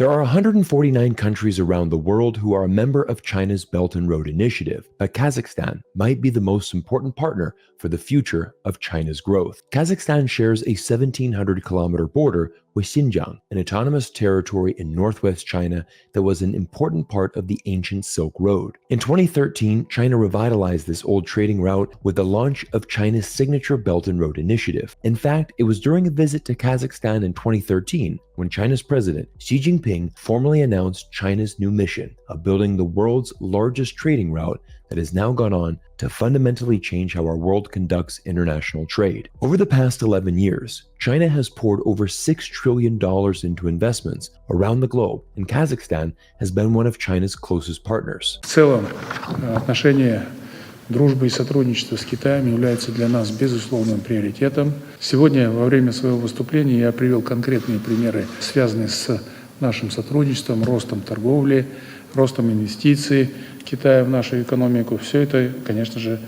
There are 149 countries around the world who are a member of China's Belt and Road Initiative, but Kazakhstan might be the most important partner for the future of China's growth. Kazakhstan shares a 1,700-kilometer border with Xinjiang, an autonomous territory in northwest China that was an important part of the ancient Silk Road. In 2013, China revitalized this old trading route with the launch of China's signature Belt and Road Initiative. In fact, it was during a visit to Kazakhstan in 2013 when China's president Xi Jinping formally announced China's new mission of building the world's largest trading route that has now gone on to fundamentally change how our world conducts international trade. Over the past 11 years, China has poured over $6 trillion into investments around the globe, and Kazakhstan has been one of China's closest partners. В целом, отношения дружбы и сотрудничества с Китаем являются для нас безусловным приоритетом. Сегодня во время своего выступления я привел конкретные примеры, связанные с нашим сотрудничеством, ростом торговли, ростом инвестиций Китая в нашу экономику. Все это, конечно же,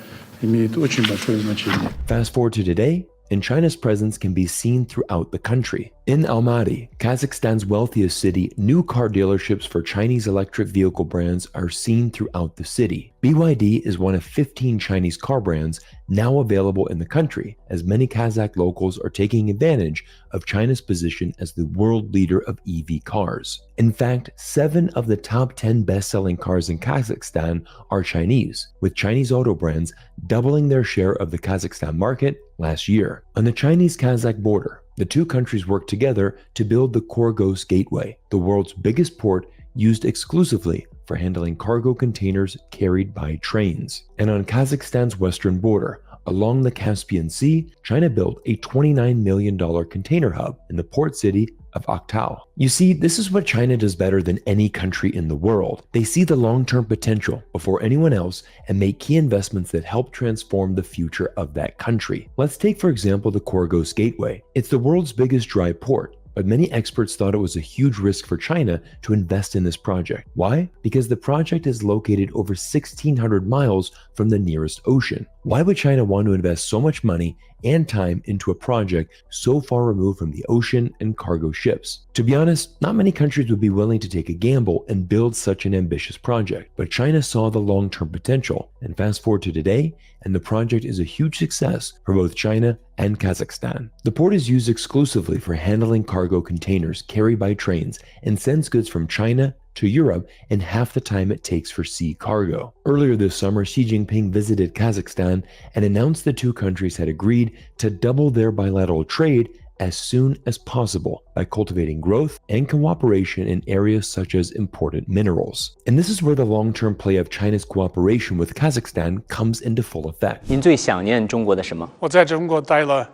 имеет очень большое значение. Fast forward to today, and China's presence can be seen throughout the country. In Almaty, Kazakhstan's wealthiest city, new car dealerships for Chinese electric vehicle brands are seen throughout the city. BYD is one of 15 Chinese car brands now available in the country, as many Kazakh locals are taking advantage of China's position as the world leader of EV cars. In fact, 7 of the top 10 best-selling cars in Kazakhstan are Chinese, with Chinese auto brands doubling their share of the Kazakhstan market last year. On the Chinese-Kazakh border, the two countries worked together to build the Khorgos Gateway, the world's biggest port used exclusively for handling cargo containers carried by trains. And on Kazakhstan's western border, along the Caspian Sea, China built a $29 million container hub in the port city of Aktau. You see, this is what China does better than any country in the world. They see the long-term potential before anyone else and make key investments that help transform the future of that country. Let's take, for example, the Khorgos Gateway. It's the world's biggest dry port, but many experts thought it was a huge risk for China to invest in this project. Why? Because the project is located over 1,600 miles from the nearest ocean. Why would China want to invest so much money and time into a project so far removed from the ocean and cargo ships? To be honest, not many countries would be willing to take a gamble and build such an ambitious project, but China saw the long-term potential, and fast forward to today, and the project is a huge success for both China and Kazakhstan. The port is used exclusively for handling cargo containers carried by trains and sends goods from China to Europe in half the time it takes for sea cargo. Earlier this summer, Xi Jinping visited Kazakhstan and announced the two countries had agreed to double their bilateral trade as soon as possible by cultivating growth and cooperation in areas such as important minerals. And this is where the long-term play of China's cooperation with Kazakhstan comes into full effect. 您最想念中国的什么？我在中国待了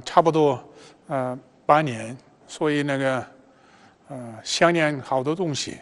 差不多8年，所以想念好多东西，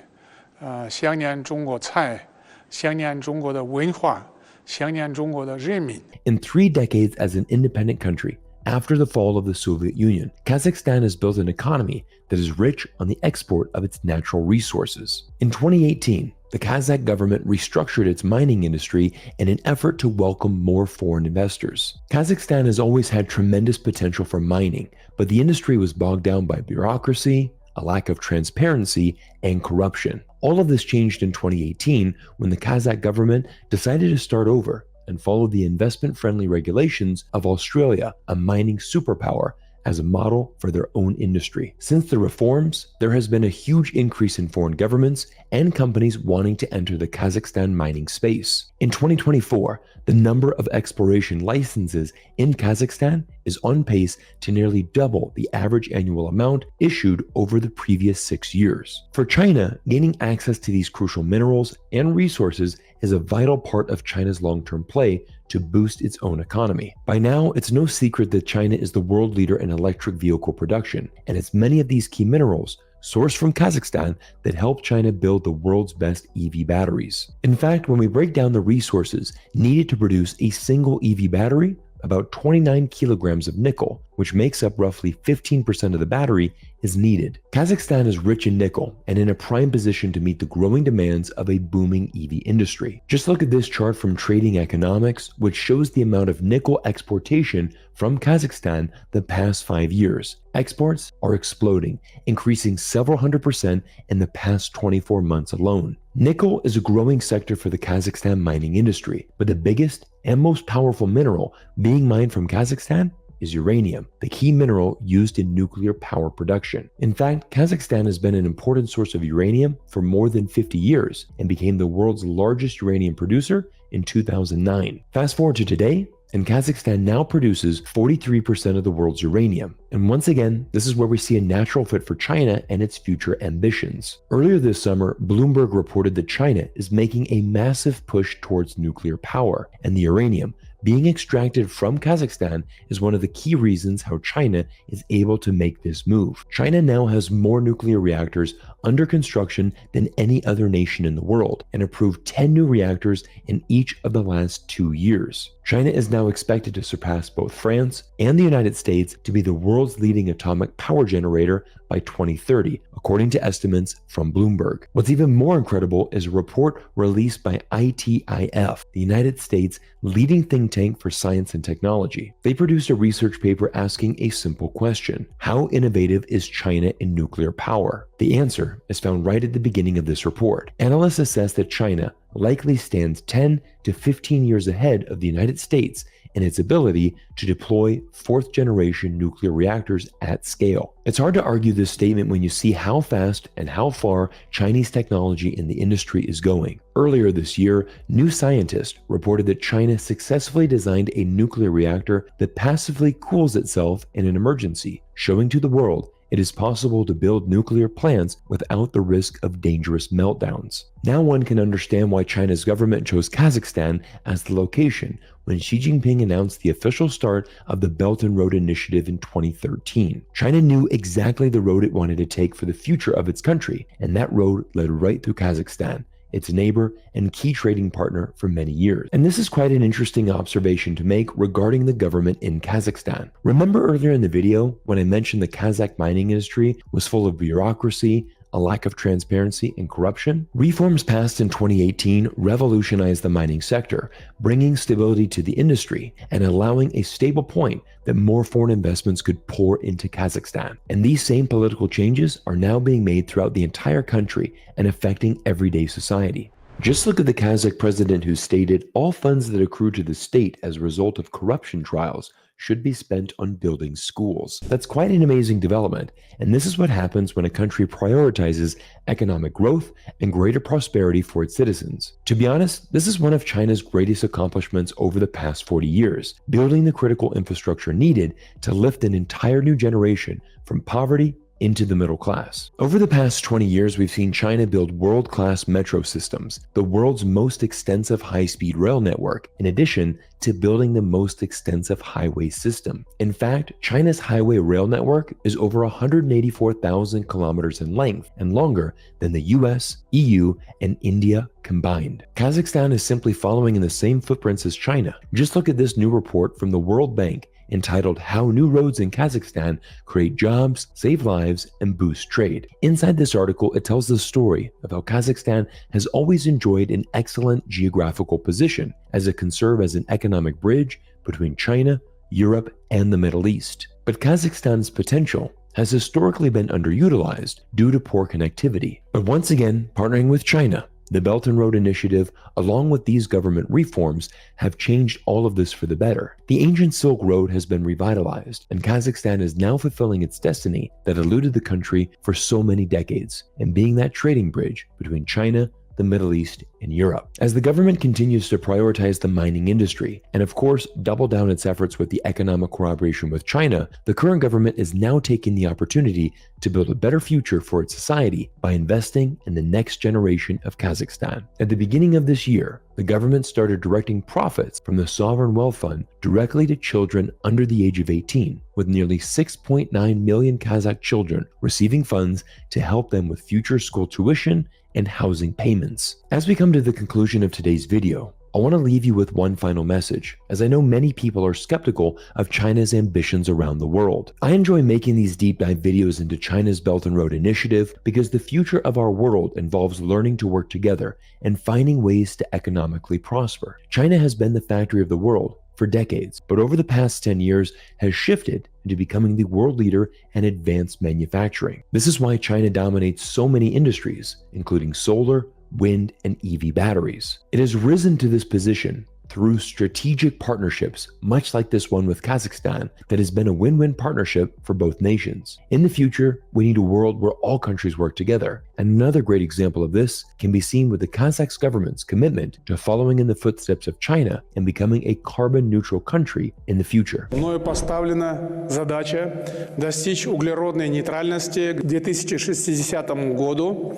想念中国菜，想念中国的文化，想念中国的人民。In 3 decades as an independent country, after the fall of the Soviet Union, Kazakhstan has built an economy that is rich on the export of its natural resources. In 2018, the Kazakh government restructured its mining industry in an effort to welcome more foreign investors. Kazakhstan has always had tremendous potential for mining, but the industry was bogged down by bureaucracy, a lack of transparency, and corruption. All of this changed in 2018 when the Kazakh government decided to start over and follow the investment-friendly regulations of Australia, a mining superpower, as a model for their own industry. Since the reforms, there has been a huge increase in foreign governments and companies wanting to enter the Kazakhstan mining space. In 2024, the number of exploration licenses in Kazakhstan is on pace to nearly double the average annual amount issued over the previous 6 years. For China, gaining access to these crucial minerals and resources is a vital part of China's long-term play to boost its own economy. By now, it's no secret that China is the world leader in electric vehicle production, and it's many of these key minerals sourced from Kazakhstan that help China build the world's best EV batteries. In fact, when we break down the resources needed to produce a single EV battery, about 29 kilograms of nickel, which makes up roughly 15% of the battery, is needed. Kazakhstan is rich in nickel and in a prime position to meet the growing demands of a booming EV industry. Just look at this chart from Trading Economics, which shows the amount of nickel exportation from Kazakhstan the past 5 years. Exports are exploding, increasing several hundred% in the past 24 months alone. Nickel is a growing sector for the Kazakhstan mining industry, but the biggest and most powerful mineral being mined from Kazakhstan is uranium, the key mineral used in nuclear power production. In fact, Kazakhstan has been an important source of uranium for more than 50 years and became the world's largest uranium producer in 2009. Fast forward to today, and Kazakhstan now produces 43% of the world's uranium. And once again, this is where we see a natural fit for China and its future ambitions. Earlier this summer, Bloomberg reported that China is making a massive push towards nuclear power, and the uranium being extracted from Kazakhstan is one of the key reasons how China is able to make this move. China now has more nuclear reactors under construction than any other nation in the world, and approved 10 new reactors in each of the last 2 years. China is now expected to surpass both France and the United States to be the world's leading atomic power generator by 2030, according to estimates from Bloomberg. What's even more incredible is a report released by ITIF, the United States' leading think tank for science and technology. They produced a research paper asking a simple question: how innovative is China in nuclear power? The answer is found right at the beginning of this report. Analysts assess that China likely stands 10 to 15 years ahead of the United States in its ability to deploy fourth-generation nuclear reactors at scale. It's hard to argue this statement when you see how fast and how far Chinese technology in the industry is going. Earlier this year, New Scientist reported that China successfully designed a nuclear reactor that passively cools itself in an emergency, showing to the world it is possible to build nuclear plants without the risk of dangerous meltdowns. Now one can understand why China's government chose Kazakhstan as the location when Xi Jinping announced the official start of the Belt and Road Initiative in 2013. China knew exactly the road it wanted to take for the future of its country, and that road led right through Kazakhstan, its neighbor and key trading partner for many years. And this is quite an interesting observation to make regarding the government in Kazakhstan. Remember earlier in the video when I mentioned the Kazakh mining industry was full of bureaucracy, a lack of transparency, and corruption? Reforms passed in 2018 revolutionized the mining sector, bringing stability to the industry and allowing a stable point that more foreign investments could pour into Kazakhstan. And these same political changes are now being made throughout the entire country and affecting everyday society. Just look at the Kazakh president who stated all funds that accrue to the state as a result of corruption trials should be spent on building schools. That's quite an amazing development, and this is what happens when a country prioritizes economic growth and greater prosperity for its citizens. To be honest, this is one of China's greatest accomplishments over the past 40 years, building the critical infrastructure needed to lift an entire new generation from poverty into the middle class. Over the past 20 years, we've seen China build world-class metro systems, the world's most extensive high-speed rail network, in addition to building the most extensive highway system. In fact, China's highway rail network is over 184,000 kilometers in length and longer than the US, EU, and India combined. Kazakhstan is simply following in the same footprints as China. Just look at this new report from the World Bank entitled How New Roads in Kazakhstan Create Jobs, Save Lives, and Boost Trade. Inside this article, it tells the story of how Kazakhstan has always enjoyed an excellent geographical position as it can serve as an economic bridge between China, Europe, and the Middle East. But Kazakhstan's potential has historically been underutilized due to poor connectivity. But once again, partnering with China, the Belt and Road Initiative, along with these government reforms, have changed all of this for the better. The ancient Silk Road has been revitalized, and Kazakhstan is now fulfilling its destiny that eluded the country for so many decades, and being that trading bridge between China, the Middle East, and Europe. As the government continues to prioritize the mining industry, and of course double down its efforts with the economic cooperation with China, the current government is now taking the opportunity to build a better future for its society by investing in the next generation of Kazakhstan. At the beginning of this year, the government started directing profits from the Sovereign Wealth Fund directly to children under the age of 18, with nearly 6.9 million Kazakh children receiving funds to help them with future school tuition and housing payments. As we come to the conclusion of today's video, I want to leave you with one final message, as I know many people are skeptical of China's ambitions around the world. I enjoy making these deep dive videos into China's Belt and Road Initiative because the future of our world involves learning to work together and finding ways to economically prosper. China has been the factory of the world for decades, but over the past 10 years has shifted into becoming the world leader in advanced manufacturing. This is why China dominates so many industries, including solar, wind, and EV batteries. It has risen to this position through strategic partnerships, much like this one with Kazakhstan, that has been a win-win partnership for both nations. In the future, we need a world where all countries work together. And another great example of this can be seen with the Kazakh government's commitment to following in the footsteps of China and becoming a carbon-neutral country in the future. Мною поставлена задача достичь углеродной нейтральности к 2060 году.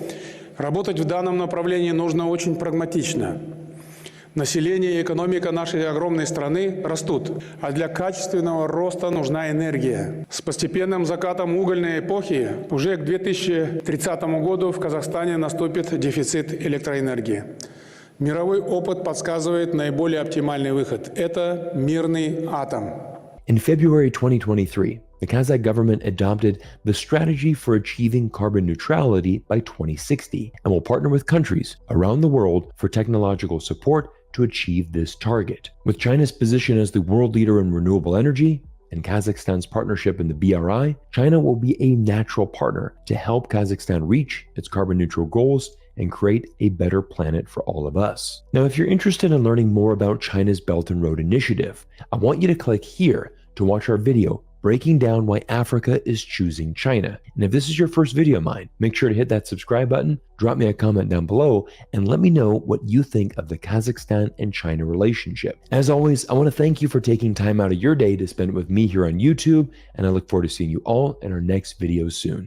Работать в данном направлении нужно очень прагматично. Население и экономика нашей огромной страны растут, а для качественного роста нужна энергия. С постепенным закатом угольной эпохи уже к 2030 году в Казахстане наступит дефицит электроэнергии. Мировой опыт подсказывает наиболее оптимальный выход – это мирный атом. In February 2023, the Kazakh government adopted the strategy for achieving carbon neutrality by 2060 and will partner with countries around the world for technological support to achieve this target. With China's position as the world leader in renewable energy and Kazakhstan's partnership in the BRI, China will be a natural partner to help Kazakhstan reach its carbon neutral goals and create a better planet for all of us. Now, if you're interested in learning more about China's Belt and Road Initiative, I want you to click here to watch our video breaking down why Africa is choosing China. And if this is your first video of mine, make sure to hit that subscribe button, drop me a comment down below, and let me know what you think of the Kazakhstan and China relationship. As always, I want to thank you for taking time out of your day to spend with me here on YouTube, and I look forward to seeing you all in our next video soon.